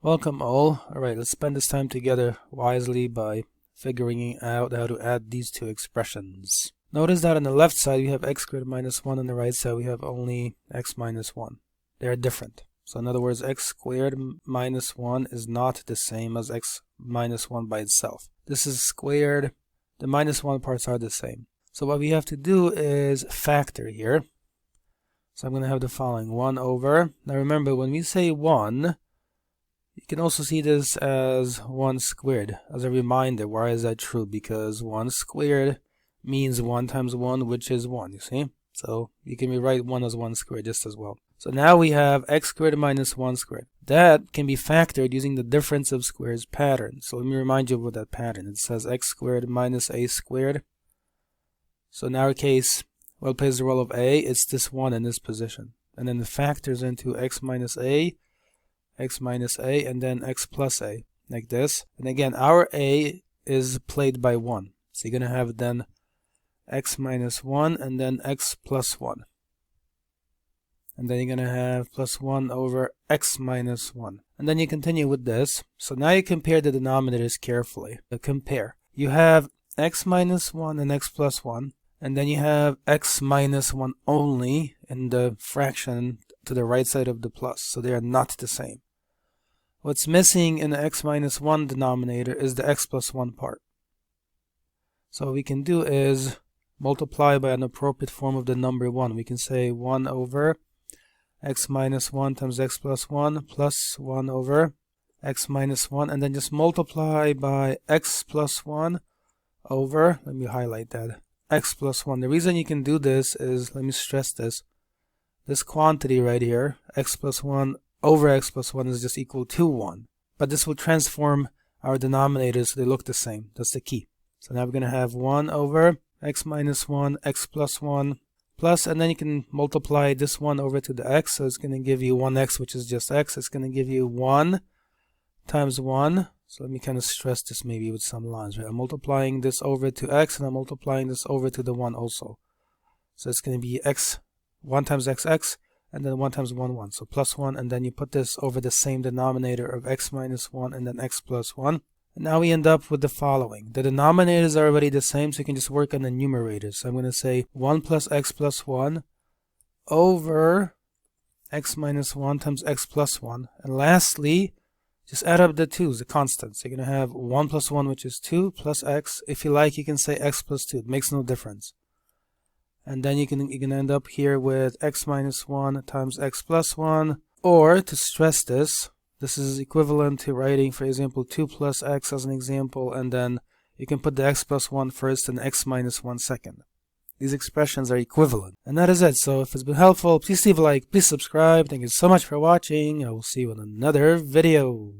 Welcome all. Alright, let's spend this time together wisely by figuring out how to add these two expressions. Notice that on the left side we have x squared minus 1, on the right side we have only x minus 1. They are different. So in other words, x squared minus 1 is not the same as x minus 1 by itself. This is squared. The minus 1 parts are the same. So what we have to do is factor here. So I'm going to have the following 1 over. Now remember, when we say 1, you can also see this as 1 squared. As a reminder, why is that true? Because 1 squared means 1 times 1, which is 1, you see? So you can rewrite 1 as 1 squared just as well. So now we have x squared minus 1 squared. That can be factored using the difference of squares pattern. So let me remind you about that pattern. It says x squared minus a squared. So in our case, what plays the role of a? It's this 1 in this position. And then it factors into x minus a, and then x plus a, like this. And again, our a is played by 1. So you're going to have then x minus 1 and then x plus 1. And then you're going to have plus 1 over x minus 1. And then you continue with this. So now you compare the denominators carefully. Compare. You have x minus 1 and x plus 1. And then you have x minus 1 only in the fraction to the right side of the plus. So they are not the same. What's missing in the x minus 1 denominator is the x plus 1 part. So what we can do is multiply by an appropriate form of the number 1. We can say 1 over x minus 1 times x plus 1 plus 1 over x minus 1, and then just multiply by x plus 1 over, let me highlight that, x plus 1. The reason you can do this is, let me stress this quantity right here, x plus 1 over x plus 1 is just equal to 1. But this will transform our denominators so they look the same. That's the key. So now we're going to have 1 over x minus 1, x plus 1, plus, and then you can multiply this 1 over to the x. So it's going to give you 1x, which is just x. It's going to give you 1 times 1. So let me kind of stress this maybe with some lines, right? I'm multiplying this over to x, and I'm multiplying this over to the 1 also. So it's going to be x, 1 times x, and then 1 times 1, 1. So plus 1, and then you put this over the same denominator of x minus 1 and then x plus 1. And now we end up with the following. The denominators are already the same, so you can just work on the numerators. So I'm going to say 1 plus x plus 1 over x minus 1 times x plus 1. And lastly, just add up the 2's, the constants. So you're going to have 1 plus 1, which is 2, plus x. If you like, you can say x plus 2. It makes no difference. And then you can end up here with x minus 1 times x plus 1. Or, to stress this, this is equivalent to writing, for example, 2 plus x as an example, and then you can put the x plus 1 first and x minus 1 second. These expressions are equivalent. And that is it. So if it's been helpful, please leave a like, please subscribe. Thank you so much for watching. I will see you in another video.